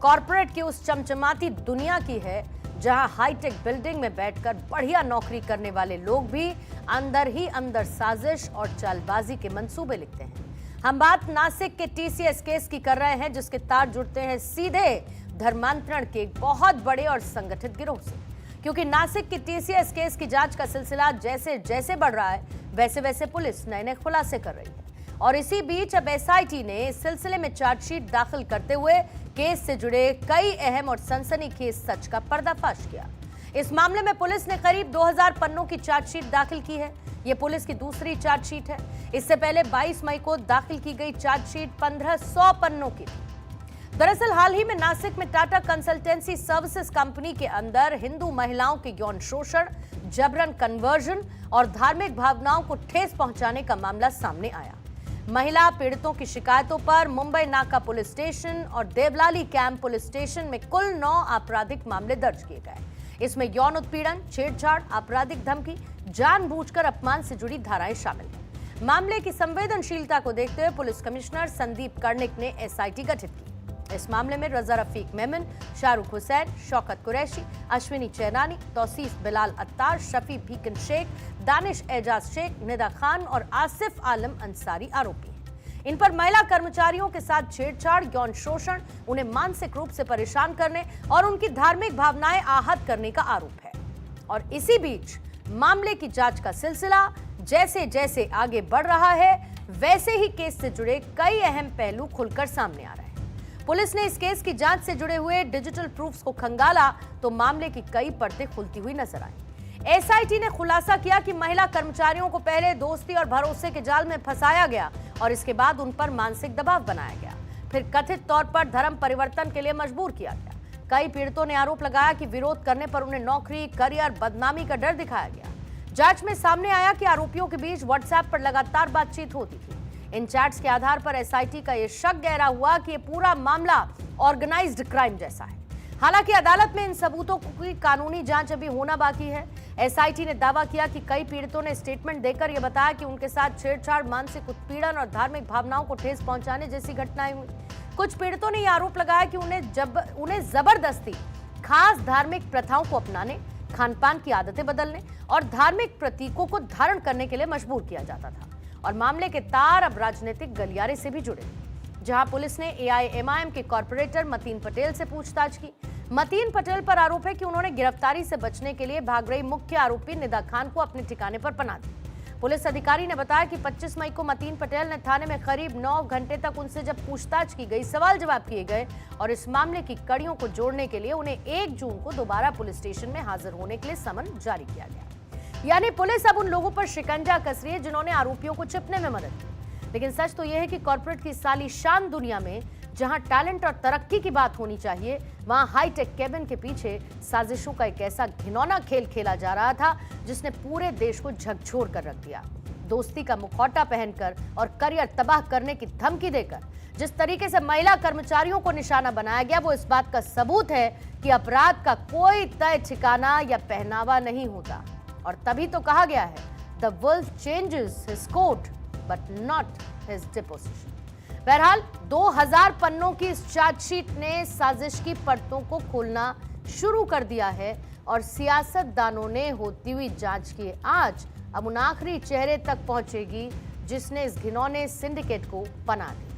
Corporate की उस चमचमाती दुनिया की है जहां हाईटेक बिल्डिंग में बैठकर बढ़िया नौकरी करने वाले लोग भी अंदर ही अंदर साजिश और चालबाजी के मंसूबे लिखते हैं। हम बात नासिक के टीसीएस केस की कर रहे हैं, जिसके तार जुड़ते हैं सीधे धर्मांतरण के एक बहुत बड़े और संगठित गिरोह से। क्योंकि नासिक की टीसीएस केस की जांच का सिलसिला जैसे जैसे बढ़ रहा है, वैसे वैसे पुलिस नए नए खुलासे कर रही है। और इसी बीच अब एसआईटी ने इस सिलसिले में चार्जशीट दाखिल करते हुए केस से जुड़े कई अहम और सनसनीखेज सच का पर्दाफाश किया। इस मामले में पुलिस ने करीब 2000 पन्नों की चार्जशीट दाखिल की है। यह पुलिस की दूसरी चार्जशीट है। इससे पहले 22 मई को दाखिल की गई चार्जशीट 1500 पन्नों की थी। दरअसल हाल ही में नासिक में टाटा कंसल्टेंसी सर्विसेज कंपनी के अंदर हिंदू महिलाओं के यौन शोषण, जबरन कन्वर्जन और धार्मिक भावनाओं को ठेस पहुंचाने का मामला सामने आया। महिला पीड़ितों की शिकायतों पर मुंबई नाका पुलिस स्टेशन और देवलाली कैंप पुलिस स्टेशन में कुल 9 आपराधिक मामले दर्ज किए गए। इसमें यौन उत्पीड़न, छेड़छाड़, आपराधिक धमकी, जानबूझकर अपमान से जुड़ी धाराएं शामिल हैं। मामले की संवेदनशीलता को देखते हुए पुलिस कमिश्नर संदीप कर्णिक ने एसआईटी गठित की। इस मामले में रजा रफीक मेमन, शाहरुख हुसैन, शौकत कुरैशी, अश्विनी चैनानी, तौसीफ बिलाल अत्तार, शफी भीकन शेख, दानिश एजाज शेख, निदा खान और आसिफ आलम अंसारी आरोपी हैं। इन पर महिला कर्मचारियों के साथ छेड़छाड़, यौन शोषण, उन्हें मानसिक रूप से परेशान करने और उनकी धार्मिक भावनाएं आहत करने का आरोप है। और इसी बीच मामले की जांच का सिलसिला जैसे जैसे आगे बढ़ रहा है, वैसे ही केस से जुड़े कई अहम पहलू खुलकर सामने आ रहे हैं। पुलिस ने इस केस की जांच से जुड़े हुए डिजिटल प्रूफ्स को खंगाला तो मामले की कई परतें खुलती हुई नजर आई। एसआईटी ने खुलासा किया कि महिला कर्मचारियों को पहले दोस्ती और भरोसे के जाल में फंसाया गया और इसके बाद उन पर मानसिक दबाव बनाया गया, फिर कथित तौर पर धर्म परिवर्तन के लिए मजबूर किया गया। कई पीड़ितों ने आरोप लगाया कि विरोध करने पर उन्हें नौकरी, करियर, बदनामी का डर दिखाया गया। जांच में सामने आया कि आरोपियों के बीच व्हाट्सएप पर लगातार बातचीत होती थी। इन चैट्स के आधार पर एसआईटी का यह शक गहरा हुआ कि यह पूरा मामला ऑर्गेनाइज्ड क्राइम जैसा है। हालांकि अदालत में इन सबूतों की कानूनी जांच अभी होना बाकी है। एसआईटी ने दावा किया कि कई पीड़ितों ने स्टेटमेंट देकर यह बताया कि उनके साथ छेड़छाड़, मानसिक उत्पीड़न और धार्मिक भावनाओं को ठेस पहुंचाने जैसी घटनाएं हुई। कुछ पीड़ितों ने यह आरोप लगाया कि उन्हें जबरदस्ती खास धार्मिक प्रथाओं को अपनाने, खानपान की आदतें बदलने और धार्मिक प्रतीकों को धारण करने के लिए मजबूर किया जाता था। और मामले के तार अब राजनीतिक गलियारे से भी जुड़े, जहां पुलिस ने एआईएमआईएम के कॉर्पोरेटर मतीन पटेल से पूछताछ की। मतीन पटेल पर आरोप है कि उन्होंने गिरफ्तारी से बचने के लिए भाग रही मुख्य आरोपी निदा खान को अपने ठिकाने पर पनाह दी। पुलिस अधिकारी ने बताया कि 25 मई को मतीन पटेल ने थाने में करीब 9 घंटे तक उनसे जब पूछताछ की गई, सवाल जवाब किए गए और इस मामले की कड़ियों को जोड़ने के लिए उन्हें 1 जून को दोबारा पुलिस स्टेशन में हाजिर होने के लिए समन जारी किया गया। यानी पुलिस अब उन लोगों पर शिकंजा कस रही है जिन्होंने आरोपियों को छिपने में मदद की। लेकिन सच तो यह है कि कॉर्पोरेट की सालीशान दुनिया में जहां टैलेंट और तरक्की की बात होनी चाहिए, वहां हाईटेक केबिन के पीछे साजिशों का एक ऐसा घिनौना खेल खेला जा रहा था जिसने पूरे देश को झकझोर कर रख दिया। दोस्ती का मुखौटा पहनकर और करियर तबाह करने की धमकी देकर जिस तरीके से महिला कर्मचारियों को निशाना बनाया गया, वो इस बात का सबूत है कि अपराध का कोई तय ठिकाना या पहनावा नहीं होता। और तभी तो कहा गया है, the wolf changes his coat but not his disposition. बहरहाल 2000 पन्नों की इस चार्जशीट ने साजिश की परतों को खोलना शुरू कर दिया है और सियासतदानों ने होती हुई जांच की आज अब उन आखिरी चेहरे तक पहुंचेगी जिसने इस घिनौने सिंडिकेट को पनाह दी।